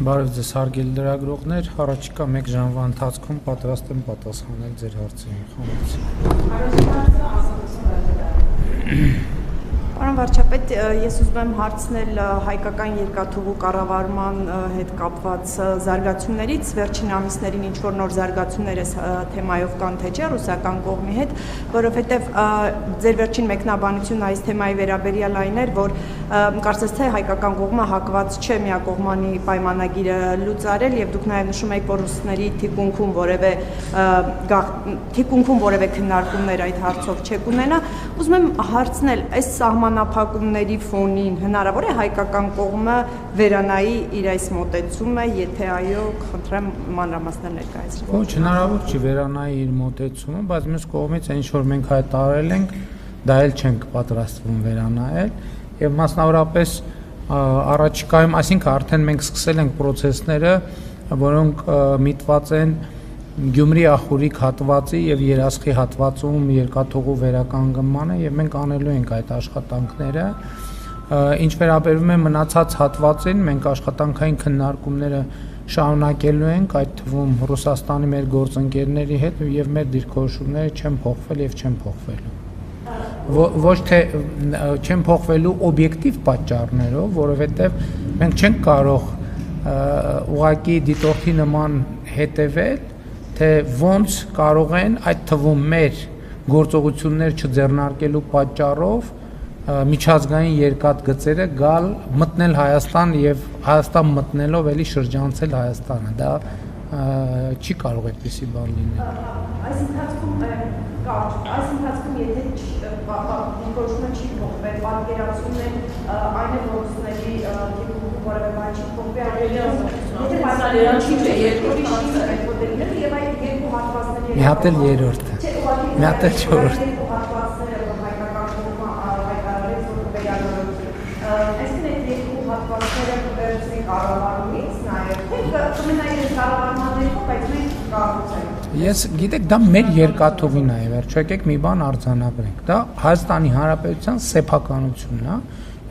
Բարև ձեզ հարգելի լրագրողներ, առաջիկա 1 ժամվա ընթացքում պատրաստ եմ պատասխանել ձեր հարցերին, խնդրեմ։ Պարոն վարչապետ, ես ուզում եմ հարցնել հայկական երկաթուղու կառավարման հետ կապված զարգացումներից, վերջին ամիսներին ինչ-որ նոր զարգացումներ այս թեմայով կան թե չէ ռուսական կողմի հետ, որովհետև ձեր վերջին մեկնաբանությունը այս թեմայի վերաբերյալ այն էր, որ կարծես թե հայկական կողմը հակված չէ միակողմանի պայմանագիրը լուծարել եւ դուք նաեւ նշում եք, որ ռուսների թիկունքում որևէ քննարկումներ այդ հարցով չեք ունենա, ուզում եմ հարցնել, այս սահմանափակումների ֆոնին հնարավոր է հայկական կողմը վերանայի իր այս մոտեցումը, եթե այո, խնդրեմ մանրամասներ ներկայացրեք։ Ոչ, հնարավոր չի վերանայի իր մոտեցումը, բայց մյուս կողմից այն ինչ որ մենք հայտարարել ենք, դա էլ չենք պատրաստվում վերանայել եւ մասնավորապես առաջիկայում, այսինքն արդեն մենք սկսել ենք process-ները, որոնք միտված են Գյումրի ախորիկ հատվածի եւ Երասխի հատվածում երկաթուղու վերականգնմանը եւ մենք անելու ենք այդ աշխատանքները։ Ինչ վերաբերում է մնացած հատվածին, մենք աշխատանքային քննարկումները շարունակելու ենք, այդ թվում Ռուսաստանի մեր գործընկերների հետ եւ մեր դիրքորոշումները չեն փոխվել եւ չեն փոխվելու։ Ոչ թե չեն փոխվելու օբյեկտիվ պատճառներով, որովհետեւ մենք չենք կարող ուղղակի դիտորդի նման հետեւել, թե ոնց կարող են այդ թվում մեր գործողություններ չձեռնարկելու պատճառով միջազգային երկաթգծերը գալ մտնել Հայաստան եւ Հայաստան մտնելով էլի շրջանցել Հայաստանը, դա չի կարող այդպիսի բան լինել։ Այս ընթացքում եթե դիրքորոշումը չի փոխվել, պատկերացումն է այն է, որ ռուսների թիկունքում որևէ բան չի փոխվել, եթե պատկերացումը երկրորդ հատվածները եւ այդ երկու հատվածները մի հատ էլ երրորդը, մի հատ էլ չորրորդը։ Հատվածները հայկական կողմը հայտարարեց, որ վերանորոգի։ Այսինքն այդ երկու հատվածները վերցնի կառավարումից նաեւ, թե կմնային կառավարման ներքո, բայց մենք կառուցենք։ Ես գիտեք, դա մեր երկաթուղին է, վերջո եկեք մի բան արձանագրենք։ Դա Հայաստանի Հանրապետության սեփականությունն է,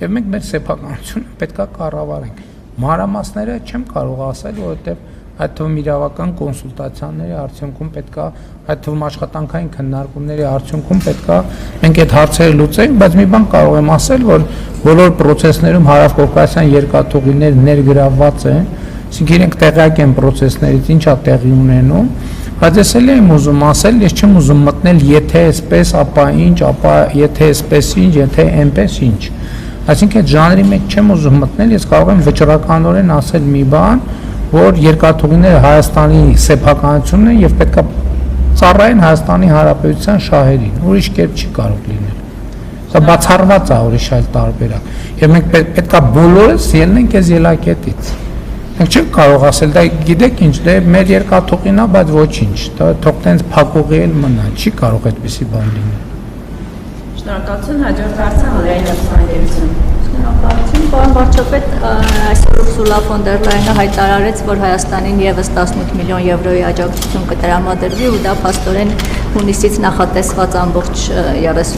եւ մենք մեր սեփականությունը պետքա կառավարենք։ Մանրամասները չեմ կարող ասել, որովհետեւ այդ թվում իրավական կոնսուլտացիաների արդյունքում պետքա, այդ թվում աշխատանքային քննարկումների արդյունքում պետքա մենք այդ հարցերը լուծենք, բայց մի բան կարող եմ ասել, որ բոլոր process-ներում հարավկովկասյան երկաթուղիներ ներգրավված են, այսինքն իրենք տեղյակ են process-ներից, ինչա տեղի ունենում, բայց ես էլ եմ ուզում ասել, ես չեմ ուզում մտնել եթե այսպես, ապա ինչ, ապա եթե այսպես ինչ, եթե այնպես ինչ։ Այսինքն այդ ժանրի մեջ չեմ ուզում մտնել, ես կարող եմ վճռականորեն ասել մի բան, որ երկաթուղիները Հայաստանի սեփականությունն են եւ պետքա ծառայեն Հայաստանի Հանրապետության շահերին, ուրիշ կերպ չի կարող լինել։ Դա բացառված է ուրիշ այլ տարբերակ։ Եվ մենք պետքա բոլորս ելնենք այս ելակետից։ Մենք չենք կարող ասել, դա գիտեք ինչ, դե մեր երկաթուղին է, բայց ոչինչ, թող տենց փակուղի էլ մնա, չի կարող այդպիսի բան լինել։ Շնորհակալություն, հաջորդ հարցը Հոլյանի Նավթարարություն։ Շնորհակալություն, պարոն վարչապետ, այսօր Ուրսուլա ֆոն դեր Լայենը հայտարարեց, որ Հայաստանին եւս 18 միլիոն եվրոյի աջակցություն կտրամադրվի ու դա փաստորեն հունիսից նախատեսված ամբողջ 30